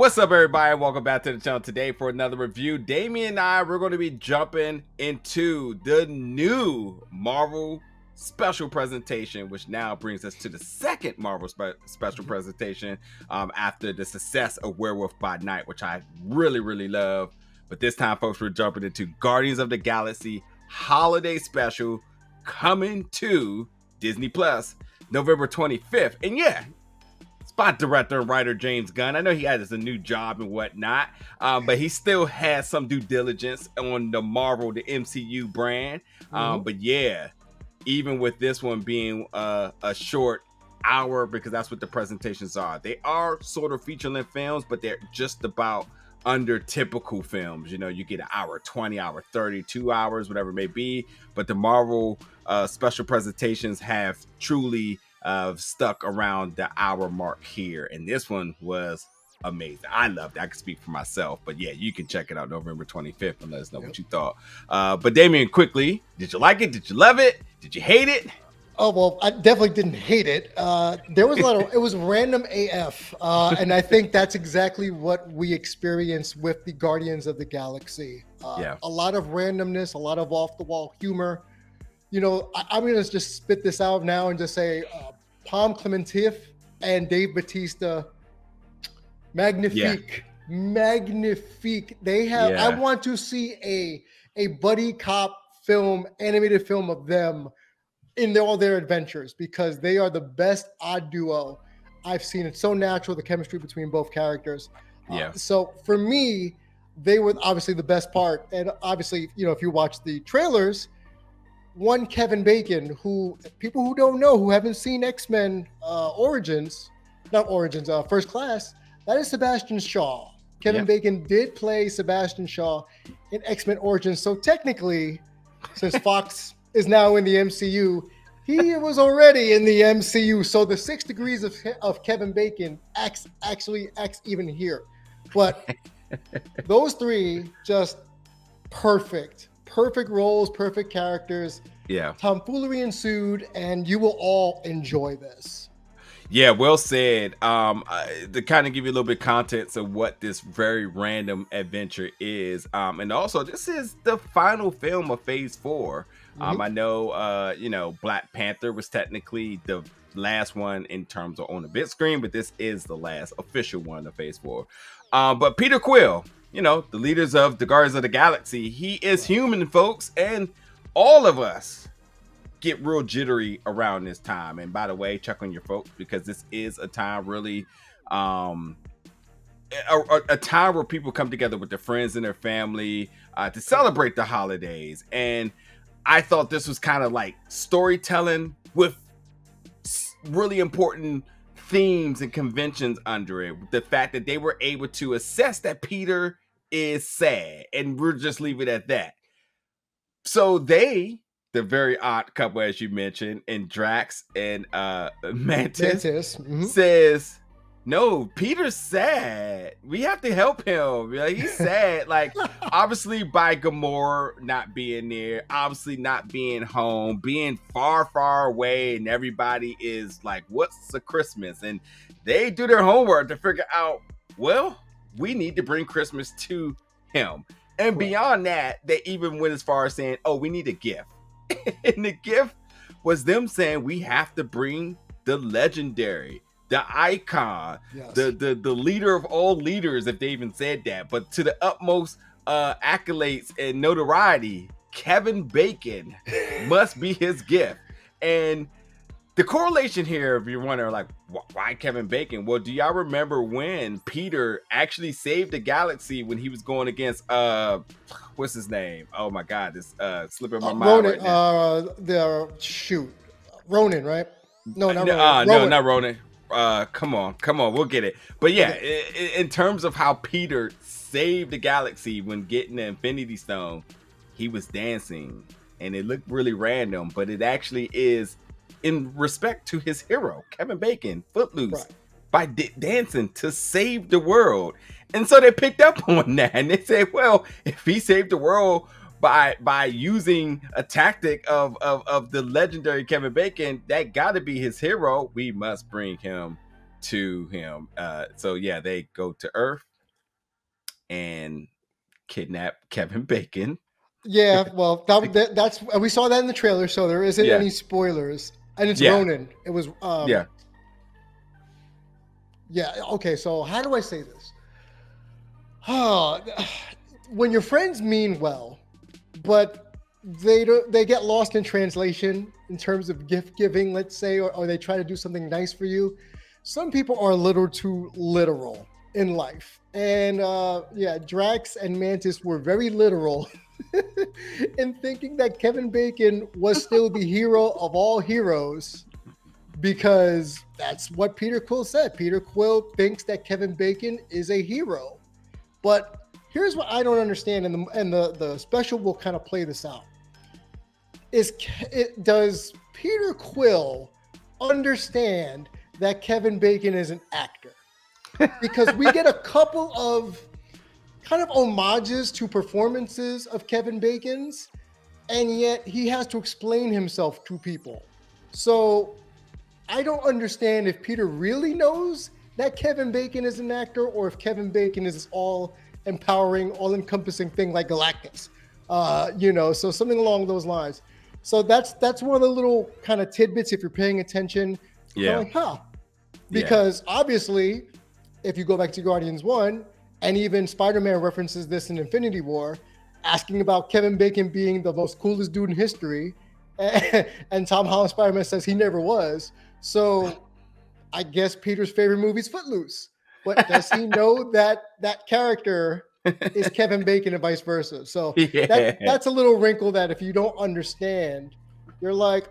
What's up, everybody? Welcome back to the channel today for another review. Damien and I, we're going to be jumping into the new Marvel special presentation, which now brings us to the second Marvel special presentation after the success of Werewolf by Night, which I really love. But this time, folks, we're jumping into Guardians of the Galaxy Holiday Special coming to Disney Plus November 25th. And yeah, by director and writer James Gunn. I know he has a new job and whatnot, but he still has some due diligence on the Marvel, the MCU brand. But yeah, even with this one being a short hour, because that's what the presentations are. They are sort of feature-length films, but they're just about under typical films. You know, you get an hour 20, hour 30, 2 hours, whatever it may be. But the Marvel special presentations have truly stuck around the hour mark here, and this one was amazing. I loved it. I can speak for myself, but yeah, you can check it out November 25th and let us know what you thought. But Damien, quickly, did you like it? Did you love it? Did you hate it? Oh, well, I definitely didn't hate it. There was a lot of, it was random AF. And I think that's exactly what we experienced with the Guardians of the Galaxy. A lot of randomness, a lot of off the wall humor. You know, I'm going to just spit this out now and just say Palm Clementif and Dave Bautista, magnifique, magnifique. They have, I want to see a buddy cop film, animated film of them in all their adventures, because they are the best odd duo I've seen. It's so natural, the chemistry between both characters. So for me, they were obviously the best part. And obviously, you know, if you watch the trailers, one Kevin Bacon, who people who don't know, who haven't seen X-Men First Class, that is Sebastian Shaw. Kevin Bacon did play Sebastian Shaw in X-Men Origins. So technically, since Fox is now in the MCU, he was already in the MCU. So the 6 degrees of Kevin Bacon actually acts even here. But those three, just perfect roles, perfect characters. Tomfoolery ensued, and you will all enjoy this. Yeah, well said. To kind of give you a little bit of context of what this very random adventure is, and also this is the final film of Phase 4. I know, you know, Black Panther was technically the last one in terms of on the big screen, but this is the last official one of Phase 4. But Peter Quill, you know, the leaders of the Guardians of the Galaxy, he is human, folks, and all of us get real jittery around this time. And by the way, check on your folks, because this is a time really a time where people come together with their friends and their family to celebrate the holidays. And I thought this was kind of like storytelling with really important themes and conventions under it. The fact that they were able to assess that Peter is sad, and we'll just leave it at that. So the very odd couple, as you mentioned, and Drax and Mantis says, no, Peter's sad. We have to help him. Like, he's sad. Like, obviously by Gamora not being there, obviously not being home, being far away, and everybody is like, what's the Christmas? And they do their homework to figure out, well, we need to bring Christmas to him. And beyond that, they even went as far as saying, oh, we need a gift. And the gift was them saying, we have to bring the legendary, the icon, the leader of all leaders, if they even said that, but to the utmost accolades and notoriety, Kevin Bacon must be his gift. And the correlation here, if you're wondering, like, why Kevin Bacon? Well, do y'all remember when Peter actually saved the galaxy when he was going against what's his name? Oh my God, this slipping my mind right now. Ronan, right? No, not Ronan. No, not Ronan. Come on, we'll get it. But yeah, in terms of how Peter saved the galaxy when getting the Infinity Stone, he was dancing, and it looked really random, but it actually is in respect to his hero, Kevin Bacon, Footloose, by dancing to save the world. And so they picked up on that, and they said, well, if he saved the world by using a tactic of the legendary Kevin Bacon, that got to be his hero. We must bring him to him. So yeah, they go to Earth. and kidnap Kevin Bacon. Yeah, well, that's we saw that in the trailer, so there isn't Yeah. any spoilers. And it's Yeah. Ronan. It was Yeah. Yeah. Okay. So how do I say this? When your friends mean well, but they get lost in translation in terms of gift giving, let's say, or they try to do something nice for you. Some people are a little too literal in life, and yeah, Drax and Mantis were very literal in thinking that Kevin Bacon was still the hero of all heroes because that's what Peter Quill said. Peter Quill thinks that Kevin Bacon is a hero. But here's what I don't understand, and the special will kind of play this out. Does Peter Quill understand that Kevin Bacon is an actor? Because we get a couple of kind of homages to performances of Kevin Bacon's, and yet he has to explain himself to people. So I don't understand if Peter really knows that Kevin Bacon is an actor, or if Kevin Bacon is this all empowering, all encompassing thing like Galactus, so something along those lines. So that's one of the little kind of tidbits if you're paying attention. Yeah. Like, because obviously, if you go back to Guardians 1, and even Spider-Man references this in Infinity War, asking about Kevin Bacon being the most coolest dude in history, and Tom Holland Spider-Man says he never was. So I guess Peter's favorite movie is Footloose. But does he know that character is Kevin Bacon and vice versa? So that's a little wrinkle that if you don't understand, you're like,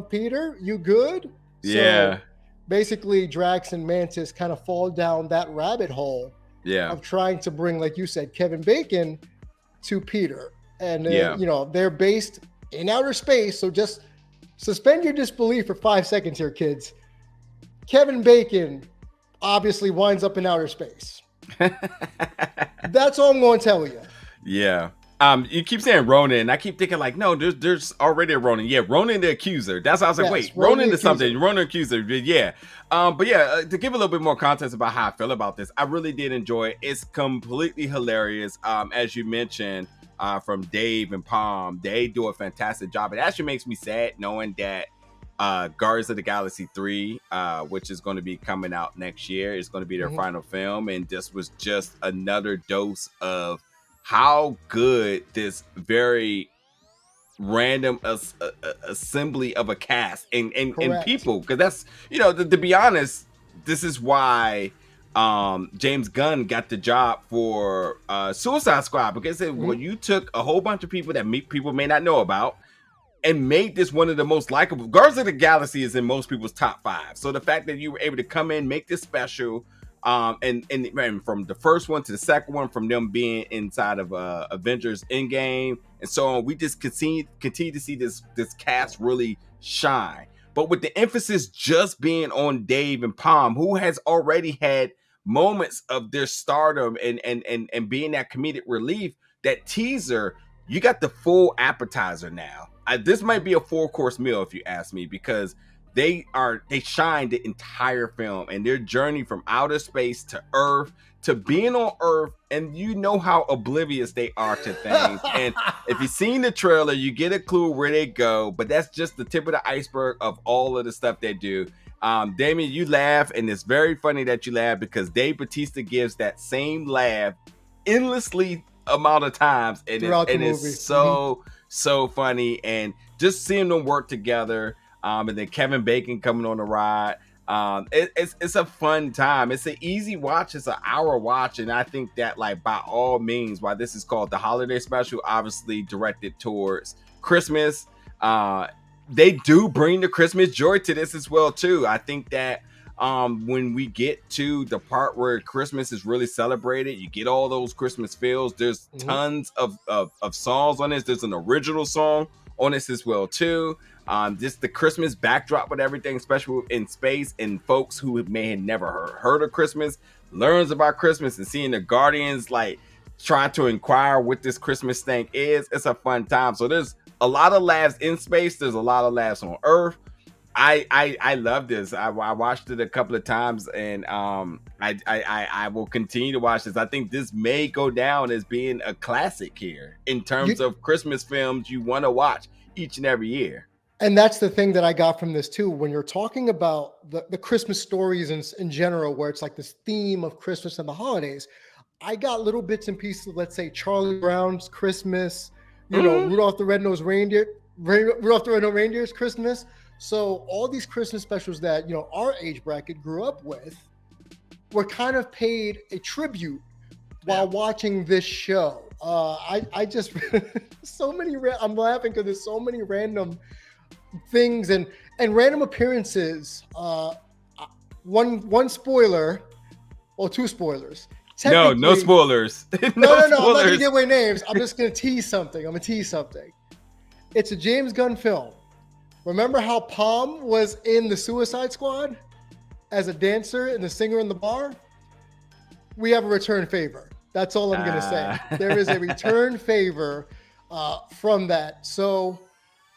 Peter, you good? Yeah. So basically, Drax and Mantis kind of fall down that rabbit hole of trying to bring, like you said, Kevin Bacon to Peter. And, they're based in outer space. So just suspend your disbelief for 5 seconds here, kids. Kevin Bacon obviously winds up in outer space. That's all I'm going to tell you. Yeah. You keep saying Ronan, and I keep thinking like, no, there's already a Ronan. Yeah, Ronan the Accuser. That's how I was like, wait, Ronan is something. Ronan the Accuser. Yeah. But yeah, to give a little bit more context about how I feel about this, I really did enjoy it. It's completely hilarious. As you mentioned, from Dave and Palm, they do a fantastic job. It actually makes me sad knowing that Guardians of the Galaxy 3, which is going to be coming out next year, is going to be their final film, and this was just another dose of how good this very random assembly of a cast and people, because that's, to be honest, this is why James Gunn got the job for Suicide Squad, because when you took a whole bunch of people that people may not know about and made this one of the most likable. Guardians of the Galaxy is in most people's top 5. So the fact that you were able to come in, make this special, and from the first one to the second one, from them being inside of Avengers Endgame and so on, we just continue to see this cast really shine. But with the emphasis just being on Dave and Palm, who has already had moments of their stardom and being that comedic relief, that teaser, you got the full appetizer now. This might be a 4-course meal if you ask me, because they shine the entire film, and their journey from outer space to Earth to being on Earth, and you know how oblivious they are to things. And if you've seen the trailer, you get a clue where they go, but that's just the tip of the iceberg of all of the stuff they do. Damien, you laugh, and it's very funny that you laugh because Dave Bautista gives that same laugh endlessly amount of times, and it's so funny, and just seeing them work together, and then Kevin Bacon coming on the ride, it's a fun time. It's an easy watch. It's an hour watch, and I think that, like, by all means, why this is called the holiday special, obviously directed towards Christmas, they do bring the Christmas joy to this as well too. I think that when we get to the part where Christmas is really celebrated, you get all those Christmas feels. There's tons of songs on this. There's an original song on this as well too. Just the Christmas backdrop with everything, especially in space, and folks who may have never heard of Christmas learns about Christmas, and seeing the Guardians like trying to inquire what this Christmas thing is. It's a fun time. So there's a lot of laughs in space. There's a lot of laughs on Earth. I love this. I watched it a couple of times, and I will continue to watch this. I think this may go down as being a classic here in terms of Christmas films you want to watch each and every year. And that's the thing that I got from this too. When you're talking about the Christmas stories in general, where it's like this theme of Christmas and the holidays, I got little bits and pieces of, let's say, Charlie Brown's Christmas, Rudolph the Red-Nosed Reindeer, Rudolph the Red-Nosed Reindeer's Christmas. So all these Christmas specials that, our age bracket grew up with were kind of paid a tribute while watching this show. I just, I'm laughing because there's so many random things and random appearances. One spoiler, or two spoilers. No spoilers. No, I'm not gonna give away names. I'm just gonna tease something. It's a James Gunn film. Remember how Palm was in the Suicide Squad as a dancer and the singer in the bar? We have a return favor. That's all I'm gonna say. There is a return favor from that. So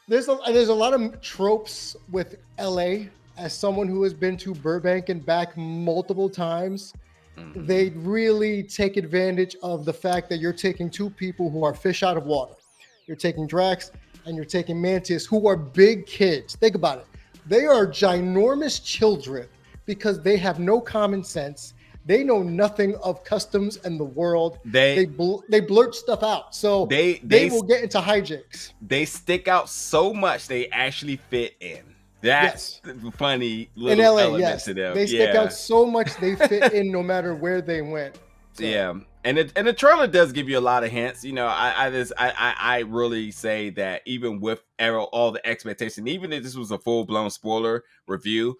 there's a lot of tropes with LA. As someone who has been to Burbank and back multiple times, they really take advantage of the fact that you're taking two people who are fish out of water. You're taking Drax and you're taking Mantis, who are big kids. Think about it. They are ginormous children because they have no common sense. They know nothing of customs and the world. They blurt stuff out. So they will get into hijinks. They stick out so much they actually fit in. That's funny little in LA, element to them. They stick out so much they fit in no matter where they went. So. Yeah. And the trailer does give you a lot of hints. I really say that even with all the expectation, even if this was a full-blown spoiler review,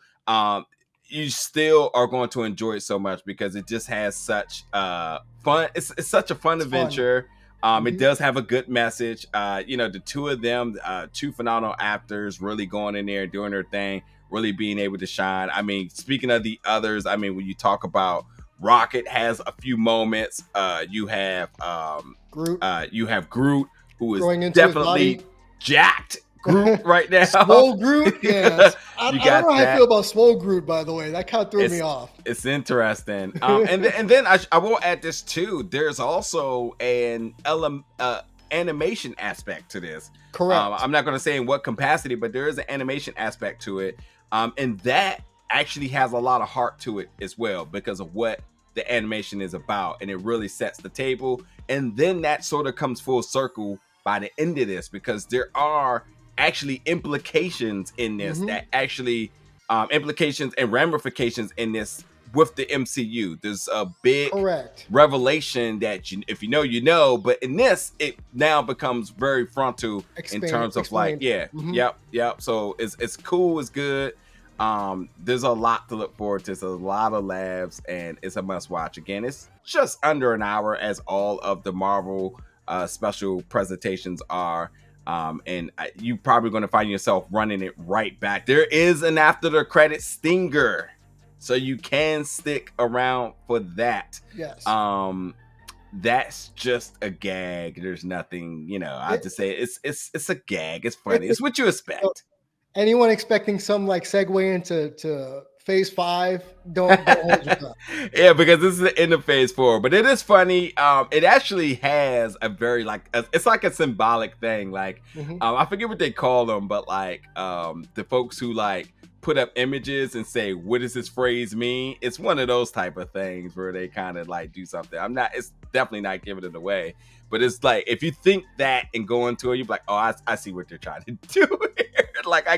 you still are going to enjoy it so much because it just has such fun. It's such a fun adventure. It does have a good message. The two of them, two phenomenal actors, really going in there and doing their thing, really being able to shine. I mean, speaking of the others, I mean, when you talk about Rocket has a few moments. You have Groot. You have Groot, who is definitely jacked Groot right now. Swole Groot, yes. I don't know how I feel about Swole Groot, by the way. That kind of threw me off. It's interesting. And then I will add this too. There's also an animation aspect to this. Correct. I'm not going to say in what capacity, but there is an animation aspect to it. And that actually has a lot of heart to it as well because of what the animation is about, and it really sets the table. And then that sort of comes full circle by the end of this because there are actually implications in this that actually implications and ramifications in this with the MCU. There's a big revelation that if you know, you know, but in this it now becomes very frontal in terms of like yep. So it's cool, it's good. There's a lot to look forward to. There's a lot of laughs, and it's a must watch. Again, it's just under an hour, as all of the Marvel special presentations are. And you probably going to find yourself running it right back. There is an after the credit stinger, so you can stick around for that. Yes. That's just a gag. There's nothing, I just say it's a gag. It's funny. It's what you expect. Anyone expecting some like segue into phase 5, don't hold your breath. Yeah, because this is the end of phase 4, but it is funny. It actually has a very it's like a symbolic thing. Like I forget what they call them, but like the folks who like put up images and say, what does this phrase mean? It's one of those type of things where they kind of like do something. It's definitely not giving it away, but it's like, if you think that and go into it, you're like, oh, I see what they're trying to do here. Like I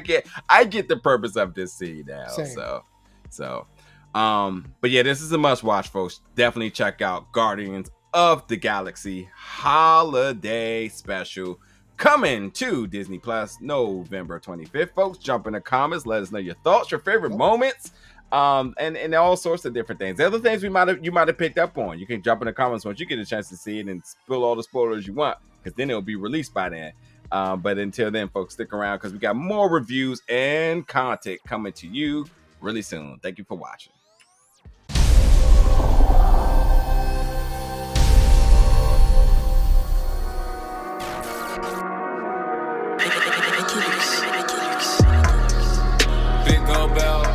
get the purpose of this scene now. Same. So, but yeah, this is a must watch, folks. Definitely check out Guardians of the Galaxy Holiday Special, coming to Disney Plus November 25th. Folks, jump in the comments, let us know your thoughts, your favorite moments, and all sorts of different things. The other things you might have picked up on. You can jump in the comments once you get a chance to see it and spill all the spoilers you want, because then it'll be released by then. But until then, folks, stick around because we got more reviews and content coming to you really soon. Thank you for watching. bell.